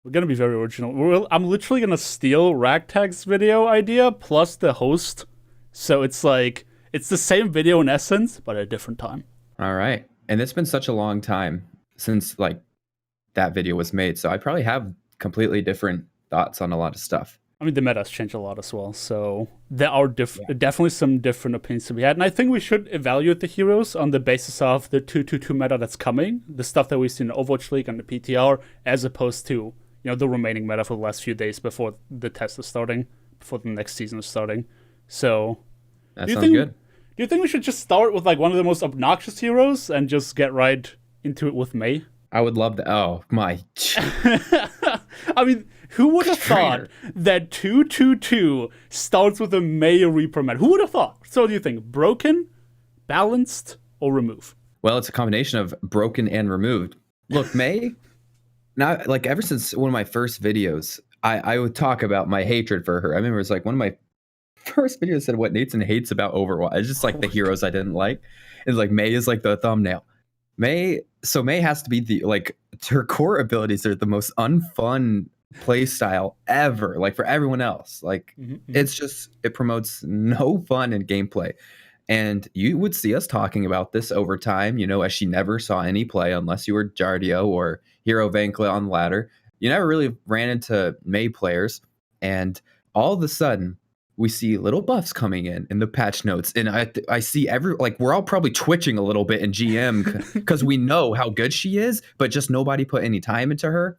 We're gonna be very original. I'm literally gonna steal Ragtag's video idea plus the host. So it's like it's the same video in essence, but at a different time. All right. And it's been such a long time since like that video was made. So I probably have completely different thoughts on a lot of stuff. I mean, the meta's changed a lot as well, so there are definitely some different opinions to be had. And I think we should evaluate the heroes on the basis of the 2-2-2 meta that's coming, the stuff that we've seen in Overwatch League and the PTR, as opposed to the remaining meta for the last few days before the test is starting, before the next season is starting. So, that sounds good. Do you think we should just start with like one of the most obnoxious heroes and just get right into it with Mei? I would love that. Oh my! I mean, who would have thought that 2-2-2 starts with a Mei Reaper meta? Who would have thought? So, what do you think? Broken, balanced, or remove? Well, it's a combination of broken and removed. Look, Mei. Now, like ever since one of my first videos, I would talk about my hatred for her. I remember it was like one of my first videos said what Nateson hates about Overwatch. It's just like the heroes I didn't like. It's like Mei is like the thumbnail. Mei has to be the like her core abilities are the most unfun play style ever. Like for everyone else, like it's just it promotes no fun in gameplay. And you would see us talking about this over time, as she never saw any play unless you were Jardio or Hero Vankla on the ladder. You never really ran into Mei players. And all of a sudden, we see little buffs coming in the patch notes. And I see we're all probably twitching a little bit in GM because we know how good she is, but just nobody put any time into her.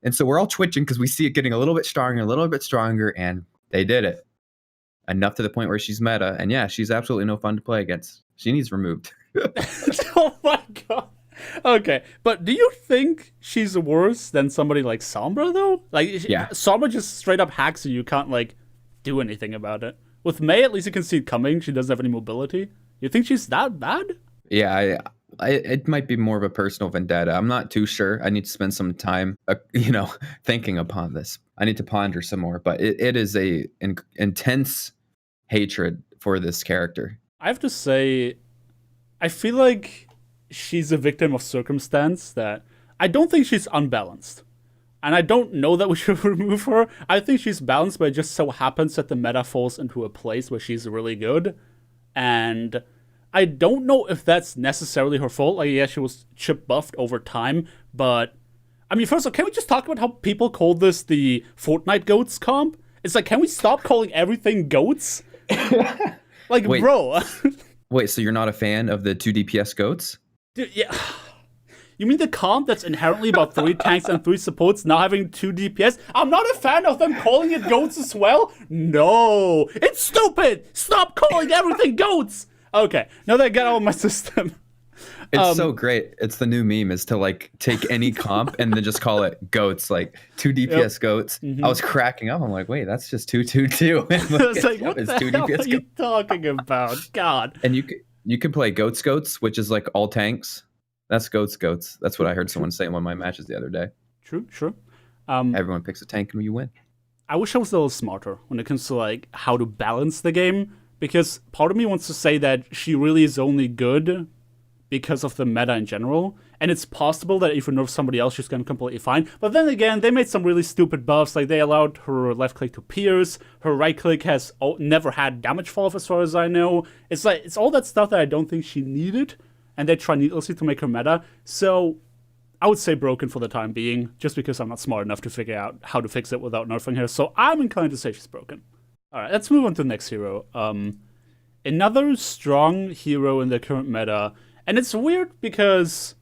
And so we're all twitching because we see it getting a little bit stronger, and they did it. Enough to the point where she's meta. And yeah, she's absolutely no fun to play against. She needs removed. Oh my god. Okay, but do you think she's worse than somebody like Sombra, though? Like, yeah. Sombra just straight up hacks you. You can't, do anything about it. With Mei, at least you can see it coming. She doesn't have any mobility. You think she's that bad? Yeah, it might be more of a personal vendetta. I'm not too sure. I need to spend some time, thinking upon this. I need to ponder some more. But it is intense hatred for this character. I have to say, I feel like she's a victim of circumstance that I don't think she's unbalanced. And I don't know that we should remove her. I think she's balanced, but it just so happens that the meta falls into a place where she's really good. And I don't know if that's necessarily her fault. Like, yeah, she was chip buffed over time. But, I mean, first of all, can we just talk about how people call this the Fortnite GOATs comp? It's like, can we stop calling everything GOATs? Like, wait, bro. Wait, so you're not a fan of the 2 DPS GOATs? Dude, yeah. You mean the comp that's inherently about 3 tanks and 3 supports now having 2 DPS? I'm not a fan of them calling it GOATs as well. No, it's stupid. Stop calling everything GOATs. Okay, now that I got all my system. It's so great. It's the new meme is to take any comp and then just call it GOATs, like 2 DPS GOATs. Mm-hmm. I was cracking up. I'm like, wait, that's just 2-2-2. It's like, what the hell are you talking about? God. And you can play GOATs, which is like all tanks. That's GOATs. That's what I heard someone say in one of my matches the other day. True. Everyone picks a tank and you win. I wish I was a little smarter when it comes to how to balance the game, because part of me wants to say that she really is only good because of the meta in general, and it's possible that if you nerf somebody else, she's gonna completely fine. But then again, they made some really stupid buffs, like they allowed her left click to pierce, her right click has never had damage fall off as far as I know. It's all that stuff that I don't think she needed, and they try needlessly to make her meta. So I would say broken for the time being, just because I'm not smart enough to figure out how to fix it without nerfing her. So I'm inclined to say she's broken. All right, let's move on to the next hero. Another strong hero in the current meta. And it's weird because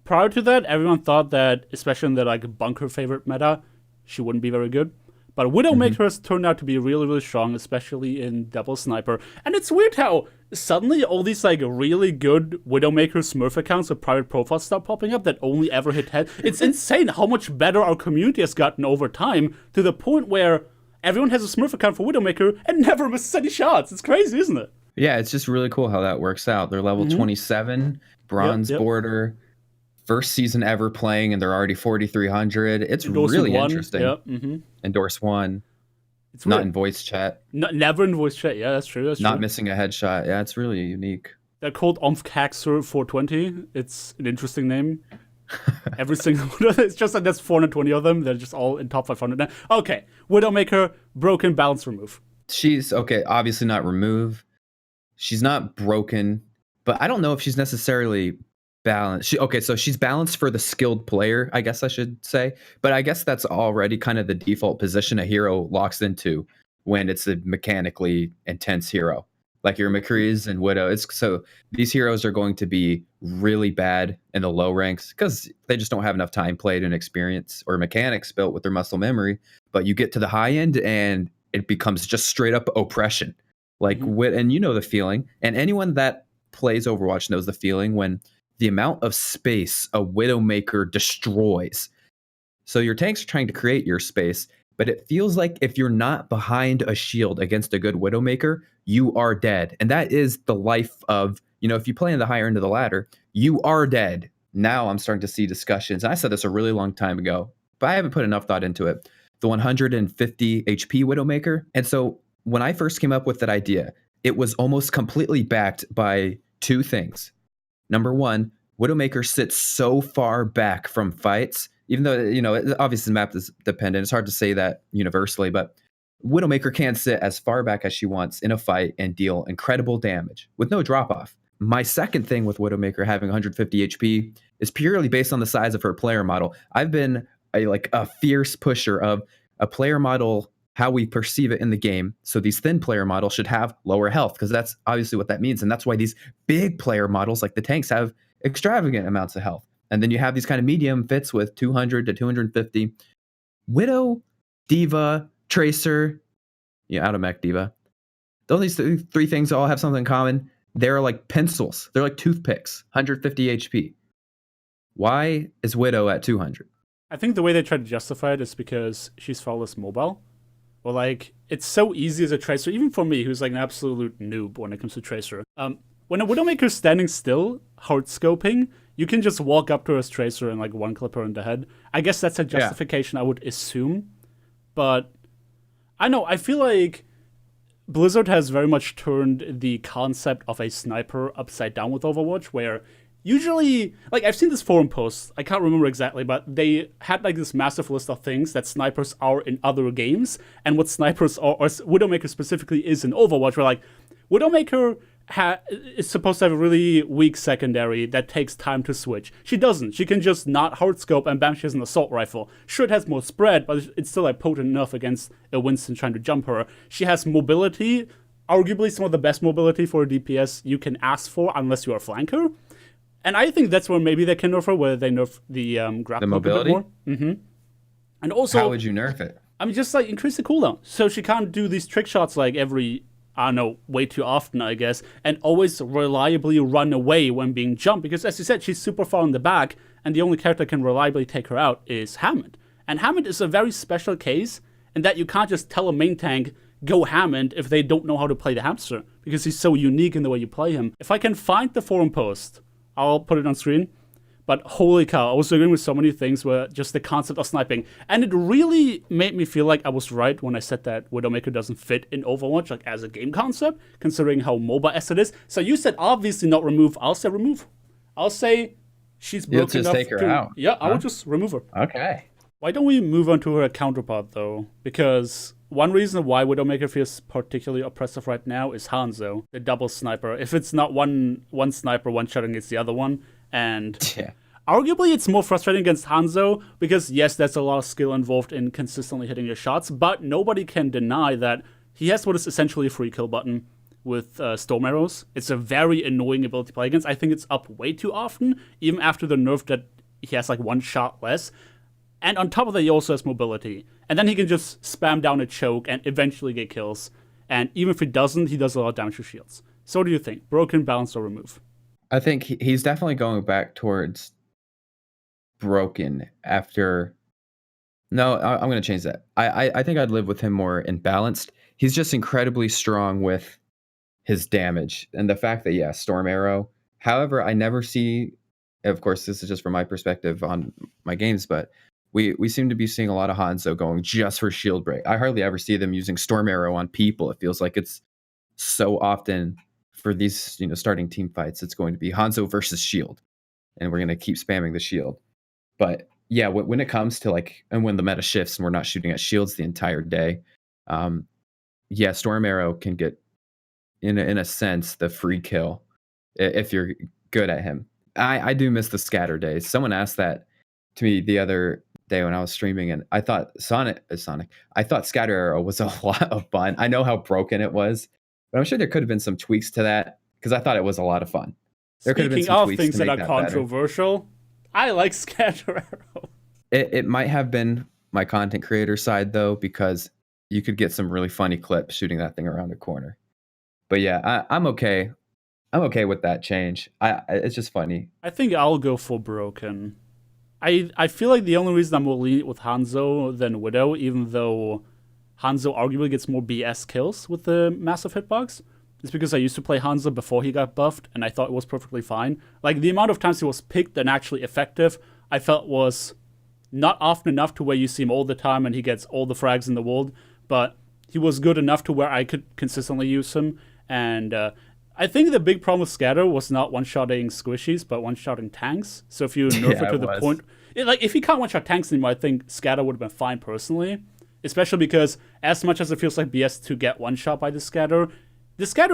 prior to that, everyone thought that, especially in the bunker favorite meta, she wouldn't be very good. But Widowmaker has turned out to be really, really strong, especially in Double Sniper. And it's weird how suddenly all these really good Widowmaker Smurf accounts with private profiles start popping up that only ever hit head. It's insane how much better our community has gotten over time, to the point where everyone has a Smurf account for Widowmaker and never misses any shots. It's crazy, isn't it? Yeah, it's just really cool how that works out. They're level 27, bronze border, first season ever playing, and they're already 4,300. It's really interesting. Yep. Endorse 1. It's not in voice chat. Never in voice chat. Yeah, that's true. Not missing a headshot. Yeah, it's really unique. They're called Omfkaxer 420. It's an interesting name. Every single one. It's just like there's 420 of them. They're just all in top 500 now. Okay, Widowmaker, broken balance remove. She's okay, obviously not remove. She's not broken, but I don't know if she's necessarily balanced. So she's balanced for the skilled player, I guess I should say. But I guess that's already kind of the default position a hero locks into when it's a mechanically intense hero. Like your McCree's and Widow. So these heroes are going to be really bad in the low ranks because they just don't have enough time played and experience or mechanics built with their muscle memory. But you get to the high end and it becomes just straight up oppression. Like, and you know the feeling, and anyone that plays Overwatch knows the feeling when the amount of space a Widowmaker destroys. So your tanks are trying to create your space, but it feels like if you're not behind a shield against a good Widowmaker, you are dead. And that is the life of, if you play in the higher end of the ladder, you are dead. Now I'm starting to see discussions. And I said this a really long time ago, but I haven't put enough thought into it. The 150 HP Widowmaker. And so when I first came up with that idea, it was almost completely backed by two things. Number one, Widowmaker sits so far back from fights, even though, obviously the map is dependent. It's hard to say that universally, but Widowmaker can sit as far back as she wants in a fight and deal incredible damage with no drop off. My second thing with Widowmaker having 150 HP is purely based on the size of her player model. I've been a fierce pusher of a player model, how we perceive it in the game. So these thin player models should have lower health because that's obviously what that means. And that's why these big player models like the tanks have extravagant amounts of health. And then you have these kind of medium fits with 200 to 250. Widow, Diva, Tracer, Automech Diva. Those three things all have something in common. They're like pencils. They're like toothpicks, 150 HP. Why is Widow at 200? I think the way they try to justify it is because she's far less mobile. Or like, it's so easy as a Tracer, even for me, who's like an absolute noob when it comes to Tracer. When a Widowmaker's standing still, hard scoping, you can just walk up to her as Tracer and like one clip her in the head. I guess that's a justification I would assume. But I feel like Blizzard has very much turned the concept of a sniper upside down with Overwatch, where usually, like, I've seen this forum post, I can't remember exactly, but they had like this massive list of things that snipers are in other games, and what snipers are, or Widowmaker specifically is in Overwatch, where like, Widowmaker is supposed to have a really weak secondary that takes time to switch. She doesn't. She can just not hardscope and bam, she has an assault rifle. Sure, it has more spread, but it's still like potent enough against a Winston trying to jump her. She has mobility, arguably some of the best mobility for a DPS you can ask for unless you are a flanker. And I think that's where maybe they can nerf her, where they nerf the grappling a bit more. And also, how would you nerf it? I mean, just like increase the cooldown. So she can't do these trick shots like every, I don't know, way too often, I guess, and always reliably run away when being jumped. Because as you said, she's super far in the back, and the only character that can reliably take her out is Hammond. And Hammond is a very special case in that you can't just tell a main tank, go Hammond, if they don't know how to play the hamster, because he's so unique in the way you play him. If I can find the forum post, I'll put it on screen. But holy cow, I was agreeing with so many things where just the concept of sniping. And it really made me feel like I was right when I said that Widowmaker doesn't fit in Overwatch, like as a game concept, considering how MOBA-esque it is. So you said obviously not remove. I'll say remove. I'll say she's broken enough. You'll just take her out. Yeah, I would just remove her. Okay. Why don't we move on to her counterpart, though? Because one reason why Widowmaker feels particularly oppressive right now is Hanzo, the double sniper. If it's not one sniper one-shotting, it's the other one. And arguably, it's more frustrating against Hanzo because, yes, there's a lot of skill involved in consistently hitting your shots, but nobody can deny that he has what is essentially a free kill button with Storm Arrows. It's a very annoying ability to play against. I think it's up way too often, even after the nerf that he has like one shot less. And on top of that, he also has mobility. And then he can just spam down a choke and eventually get kills. And even if he doesn't, he does a lot of damage to shields. So what do you think? Broken, balance, or remove? I think he's definitely going back towards broken after. No, I'm going to change that. I think I'd live with him more in balanced. He's just incredibly strong with his damage. And the fact that, Storm Arrow. However, I never see, of course, this is just from my perspective on my games, but we seem to be seeing a lot of Hanzo going just for shield break. I hardly ever see them using Storm Arrow on people. It feels like it's so often for these, starting team fights, it's going to be Hanzo versus shield. And we're going to keep spamming the shield. But yeah, when it comes to like, and when the meta shifts and we're not shooting at shields the entire day, yeah, Storm Arrow can get in a sense the free kill if you're good at him. I do miss the scatter days. Someone asked that to me the other day when I was streaming, and I thought I thought scatter arrow was a lot of fun. I know how broken it was, but I'm sure there could have been some tweaks to that because I thought it was a lot of fun. There could have been Speaking some of tweaks things to that make are that better. controversial, I like scatter arrow. It might have been my content creator side though, because you could get some really funny clips shooting that thing around a corner. But yeah, I'm okay. I'm okay with that change. It's just funny. I think I'll go for broken. I feel like the only reason I'm more lenient with Hanzo than Widow, even though Hanzo arguably gets more BS kills with the massive hitbox, is because I used to play Hanzo before he got buffed, and I thought it was perfectly fine. Like, the amount of times he was picked and actually effective, I felt was not often enough to where you see him all the time and he gets all the frags in the world, but he was good enough to where I could consistently use him. And I think the big problem with Scatter was not one-shotting squishies, but one-shotting tanks. So if you nerf it to the point... Like, if you can't one-shot tanks anymore, I think Scatter would have been fine personally. Especially because as much as it feels like BS to get one-shot by the Scatter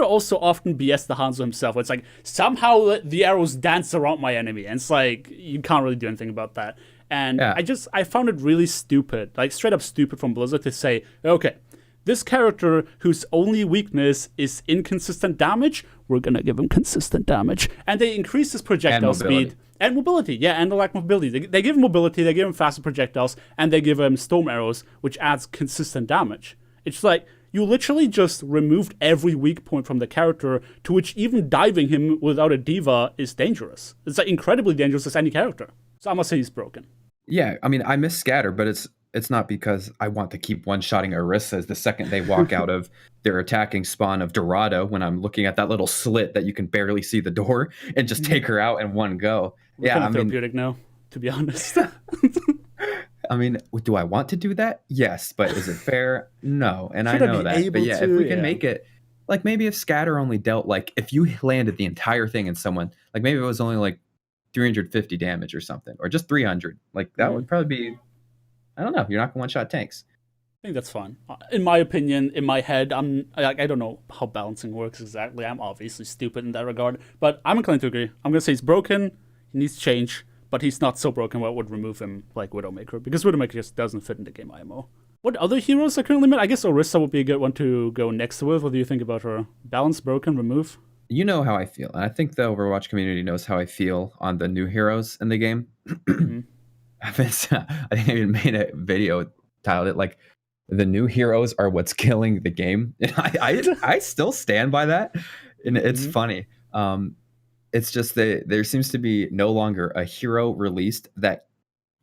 also often BS the Hanzo himself. It's like, somehow let the arrows dance around my enemy. And it's like, you can't really do anything about that. And yeah. I found it really stupid, like straight up stupid from Blizzard to say, okay, this character whose only weakness is inconsistent damage, we're gonna give him consistent damage. And they increase his projectile speed and mobility. Yeah, and the lack of mobility. They give him mobility, they give him faster projectiles, and they give him storm arrows, which adds consistent damage. It's like, you literally just removed every weak point from the character, to which even diving him without a diva is dangerous. It's like incredibly dangerous as any character. So I must say he's broken. Yeah, I mean, I miss Scatter, but it's not because I want to keep one-shotting Orisas the second they walk out of their attacking spawn of Dorado when I'm looking at that little slit that you can barely see the door and just take her out in one go. We're kind of therapeutic now, to be honest. I mean, do I want to do that? Yes, but is it fair? No, and I know that. But yeah, if we can make it, like maybe if Scatter only dealt, like if you landed the entire thing in someone, like maybe it was only like 350 damage or something, or just 300, like that would probably be, I don't know, you're not gonna one-shot tanks. I think that's fine. In my opinion, in my head, I don't know how balancing works exactly. I'm obviously stupid in that regard, but I'm inclined to agree. I'm gonna say he's broken, he needs change, but he's not so broken where it would remove him like Widowmaker, because Widowmaker just doesn't fit in the game IMO. What other heroes are currently mid? I guess Orisa would be a good one to go next with. What do you think about her? Balance, broken, remove? You know how I feel, and I think the Overwatch community knows how I feel on the new heroes in the game. Mm-hmm. I think I even made a video titled it like, the new heroes are what's killing the game. And I still stand by that, and it's funny. It's just that there seems to be no longer a hero released that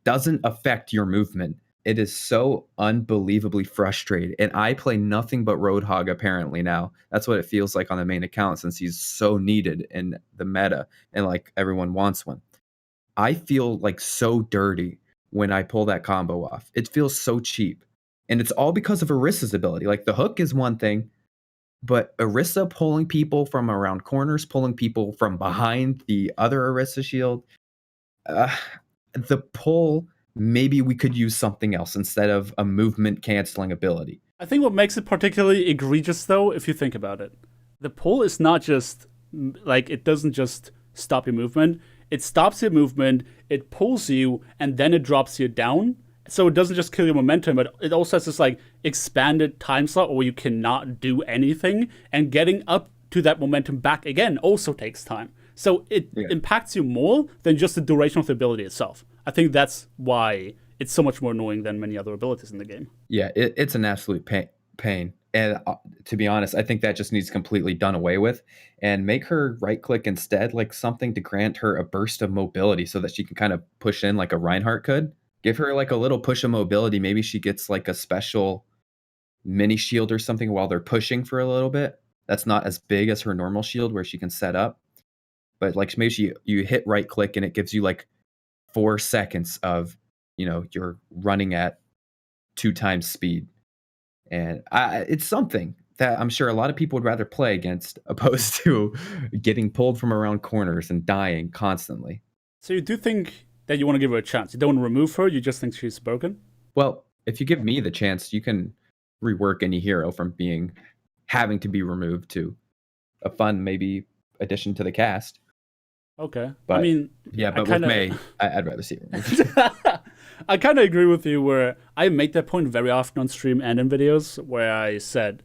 doesn't affect your movement. It is so unbelievably frustrating. And I play nothing but Roadhog apparently now. That's what it feels like on the main account, since he's so needed in the meta and like everyone wants one. I feel like so dirty when I pull that combo off. It feels so cheap. And it's all because of Orisa's ability. Like, the hook is one thing, but Orisa pulling people from around corners, pulling people from behind the other Orisa shield, the pull, maybe we could use something else instead of a movement canceling ability. I think what makes it particularly egregious, though, if you think about it, the pull is not just, like, it doesn't just stop your movement. It stops your movement, it pulls you, and then it drops you down. So it doesn't just kill your momentum, but it also has this like expanded time slot where you cannot do anything, and getting up to that momentum back again also takes time. So it impacts you more than just the duration of the ability itself. I think that's why it's so much more annoying than many other abilities in the game. Yeah, it's an absolute pain. And to be honest, I think that just needs completely done away with, and make her right click instead, like something to grant her a burst of mobility so that she can kind of push in like a Reinhardt could. Give her like a little push of mobility. Maybe she gets like a special mini shield or something while they're pushing for a little bit. That's not as big as her normal shield where she can set up. But like maybe you hit right click and it gives you like 4 seconds of, you're running at 2 times speed. And it's something that I'm sure a lot of people would rather play against, opposed to getting pulled from around corners and dying constantly. So you do think that you want to give her a chance. You don't want to remove her. You just think she's broken. Well, if you give me the chance, you can rework any hero from having to be removed to a fun maybe addition to the cast. Okay. But I mean, yeah, but with Mei, I'd rather see it removed. I kind of agree with you where I make that point very often on stream and in videos where I said,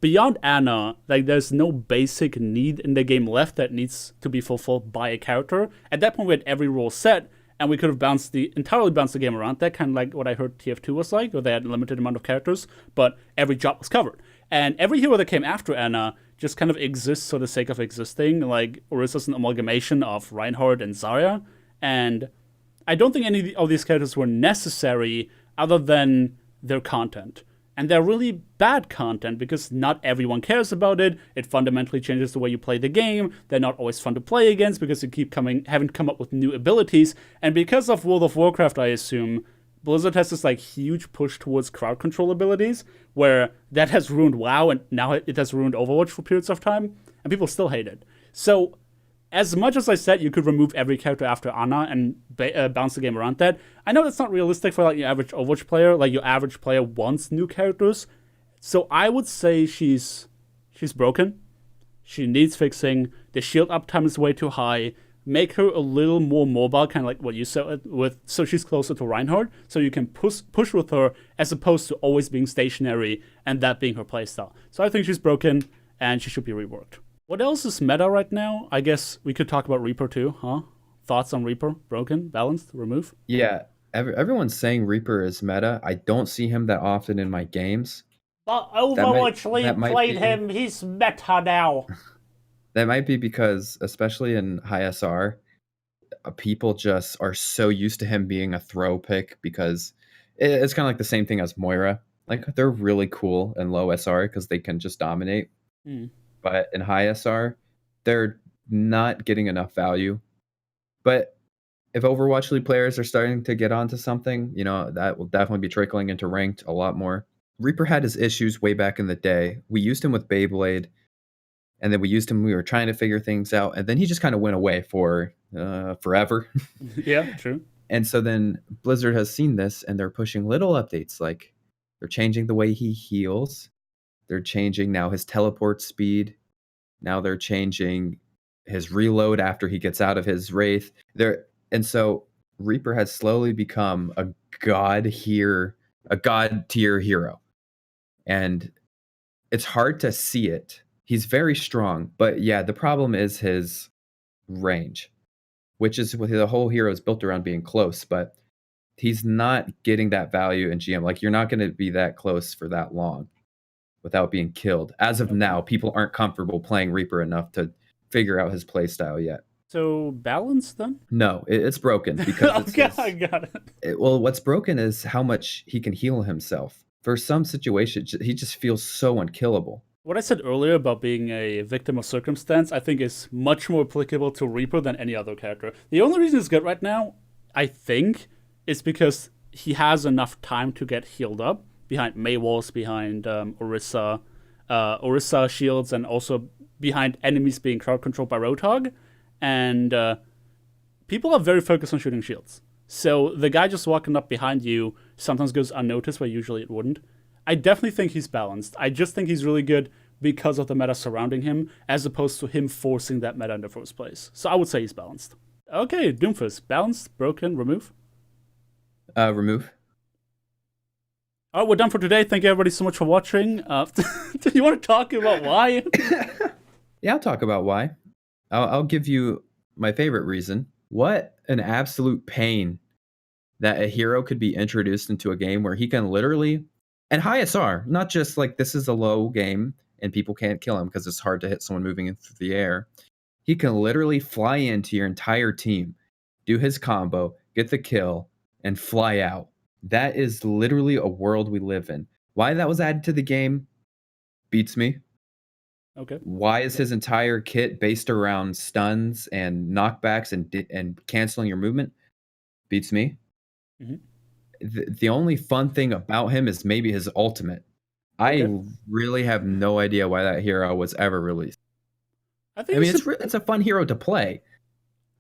beyond Ana, like there's no basic need in the game left that needs to be fulfilled by a character. At that point, we had every role set, and we could have entirely bounced the game around that, kind of like what I heard TF2 was like, where they had a limited amount of characters, but every job was covered. And every hero that came after Ana just kind of exists for the sake of existing. Like Orisa's an amalgamation of Reinhardt and Zarya, and I don't think any of these characters were necessary other than their content. And they're really bad content because not everyone cares about it. It fundamentally changes the way you play the game. They're not always fun to play against because you keep having to come up with new abilities. And because of World of Warcraft, I assume, Blizzard has this like huge push towards crowd control abilities where that has ruined WoW and now it has ruined Overwatch for periods of time. And people still hate it. So as much as I said you could remove every character after Ana and bounce the game around that, I know that's not realistic for like your average Overwatch player. Like your average player wants new characters. So I would say she's broken. She needs fixing. The shield uptime is way too high. Make her a little more mobile, kind of like what you said so she's closer to Reinhardt, so you can push with her as opposed to always being stationary and that being her playstyle. So I think she's broken and she should be reworked. What else is meta right now? I guess we could talk about Reaper too, huh? Thoughts on Reaper? Broken? Balanced? Remove? Yeah, everyone's saying Reaper is meta. I don't see him that often in my games. But Overwatch League played him. He's meta now. That might be because, especially in high SR, people just are so used to him being a throw pick because it's kind of like the same thing as Moira. Like, they're really cool in low SR because they can just dominate. But in high SR, they're not getting enough value. But if Overwatch League players are starting to get onto something, that will definitely be trickling into ranked a lot more. Reaper had his issues way back in the day. We used him with Beyblade, and then we were trying to figure things out, and then he just kind of went away for forever. Yeah, true. And so then Blizzard has seen this, and they're pushing little updates, like they're changing the way he heals. They're changing now his teleport speed. Now they're changing his reload after he gets out of his Wraith. And so Reaper has slowly become a god tier hero. And it's hard to see it. He's very strong, but yeah, the problem is his range, which is with the whole hero is built around being close, but he's not getting that value in GM. Like, you're not going to be that close for that long without being killed. As of now, people aren't comfortable playing Reaper enough to figure out his play style yet. So balanced then? No, it's broken because I got it. Well, what's broken is how much he can heal himself. For some situations, he just feels so unkillable. What I said earlier about being a victim of circumstance, I think is much more applicable to Reaper than any other character. The only reason he's good right now, I think, is because he has enough time to get healed up behind Mei walls, behind Orisa shields, and also behind enemies being crowd controlled by Roadhog. And people are very focused on shooting shields. So the guy just walking up behind you sometimes goes unnoticed, where usually it wouldn't. I definitely think he's balanced. I just think he's really good because of the meta surrounding him, as opposed to him forcing that meta in the first place. So I would say he's balanced. Okay, Doomfist. Balanced, broken, remove? Remove. All right, we're done for today. Thank you everybody so much for watching. Do you want to talk about why? Yeah, I'll talk about why. I'll give you my favorite reason. What an absolute pain that a hero could be introduced into a game where he can literally, and high SR, not just like this is a low game and people can't kill him because it's hard to hit someone moving in through the air. He can literally fly into your entire team, do his combo, get the kill, and fly out. That is literally a world we live in. Why that was added to the game beats me. Okay. Why is his entire kit based around stuns and knockbacks and canceling your movement? Beats me. Mm-hmm. The only fun thing about him is maybe his ultimate. Okay. I really have no idea why that hero was ever released. I mean, it's a fun hero to play.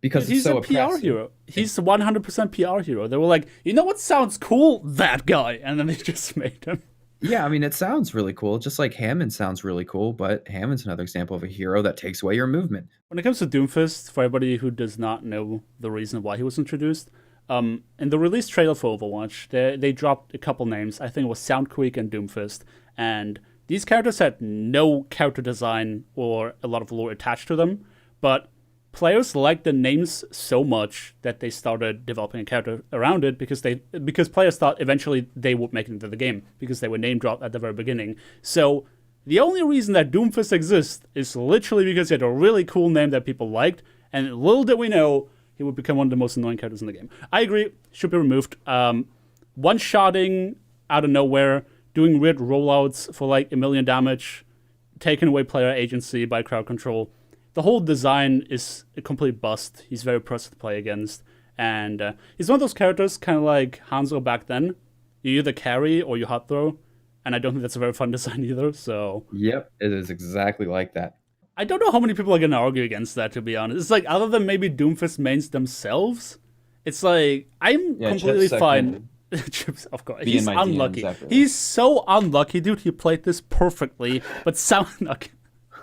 because he's it's so a PR oppressive. hero. He's 100% PR hero. They were like, you know what sounds cool? That guy. And then they just made him. Yeah, I mean, it sounds really cool, just like Hammond sounds really cool, but Hammond's another example of a hero that takes away your movement. When it comes to Doomfist, for everybody who does not know the reason why he was introduced, in the release trailer for Overwatch, they dropped a couple names. I think it was Soundquake and Doomfist. And these characters had no character design or a lot of lore attached to them, but players liked the names so much that they started developing a character around it because players thought eventually they would make it into the game because they were name dropped at the very beginning. So the only reason that Doomfist exists is literally because he had a really cool name that people liked, and little did we know he would become one of the most annoying characters in the game. I agree, should be removed. One-shotting out of nowhere, doing weird rollouts for like 1 million damage, taking away player agency by crowd control. The whole design is a complete bust. He's very oppressive to play against. And he's one of those characters, kind of like Hanzo back then. You either carry or you hot throw. And I don't think that's a very fun design either, so... Yep, it is exactly like that. I don't know how many people are going to argue against that, to be honest. It's like, other than maybe Doomfist mains themselves, it's like, I'm completely fine. Chips, of course. He's unlucky. He's so unlucky, dude. He played this perfectly, but so unlucky.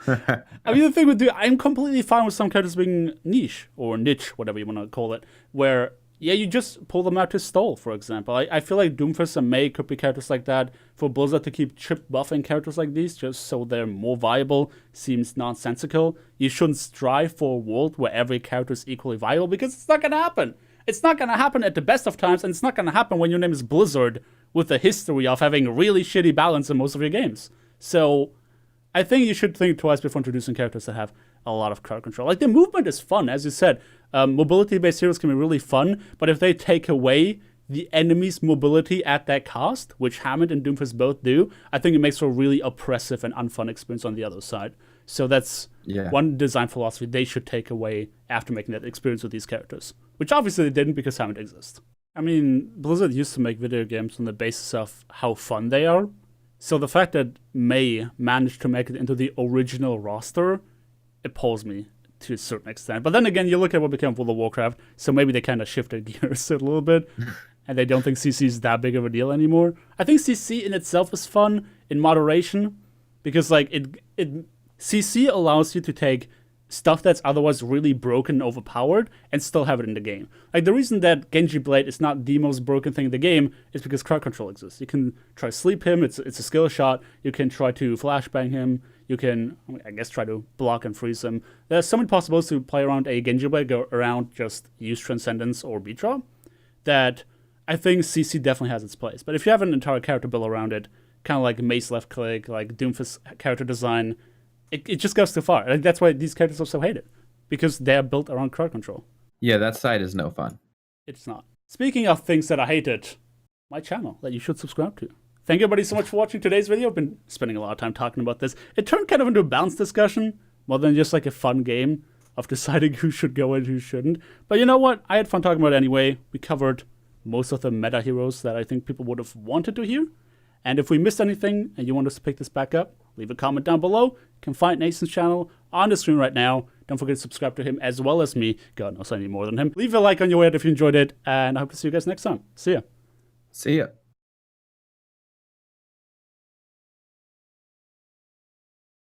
I mean, the thing with dude, I'm completely fine with some characters being niche, or niche, whatever you want to call it, where, yeah, you just pull them out to stall, for example. I feel like Doomfist and Mei could be characters like that. For Blizzard to keep chip buffing characters like these just so they're more viable seems nonsensical. You shouldn't strive for a world where every character is equally viable, because it's not going to happen. It's not going to happen at the best of times, and it's not going to happen when your name is Blizzard with a history of having really shitty balance in most of your games. So I think you should think twice before introducing characters that have a lot of crowd control. Like, the movement is fun, as you said. Mobility-based heroes can be really fun, but if they take away the enemy's mobility at that cost, which Hammond and Doomfist both do, I think it makes for a really oppressive and unfun experience on the other side. So that's one design philosophy they should take away after making that experience with these characters, which obviously they didn't because Hammond exists. I mean, Blizzard used to make video games on the basis of how fun they are. So the fact that Mei managed to make it into the original roster appalls me to a certain extent. But then again, you look at what became of World of Warcraft, so maybe they kind of shifted gears a little bit, and they don't think CC is that big of a deal anymore. I think CC in itself is fun in moderation, because like CC allows you to take stuff that's otherwise really broken and overpowered and still have it in the game. Like, the reason that Genji Blade is not the most broken thing in the game is because crowd control exists. You can try to sleep him, it's a skill shot. You can try to flashbang him. You can, I guess, try to block and freeze him. There's so many possibilities to play around a Genji Blade, go around just use Transcendence or Beat Drop, that I think CC definitely has its place. But if you have an entire character build around it, kind of like Mace left click, like Doomfist character design, it just goes too far. Like, that's why these characters are so hated, because they're built around crowd control. Yeah, that side is no fun. It's not. Speaking of things that I hated, my channel that you should subscribe to. Thank you everybody so much for watching today's video. I've been spending a lot of time talking about this. It turned kind of into a balanced discussion, more than just like a fun game of deciding who should go and who shouldn't. But you know what? I had fun talking about it anyway. We covered most of the meta heroes that I think people would have wanted to hear. And if we missed anything and you want us to pick this back up, leave a comment down below. You can find Nathan's channel on the screen right now. Don't forget to subscribe to him as well as me. God knows I need more than him. Leave a like on your way out if you enjoyed it, and I hope to see you guys next time. See ya. See ya.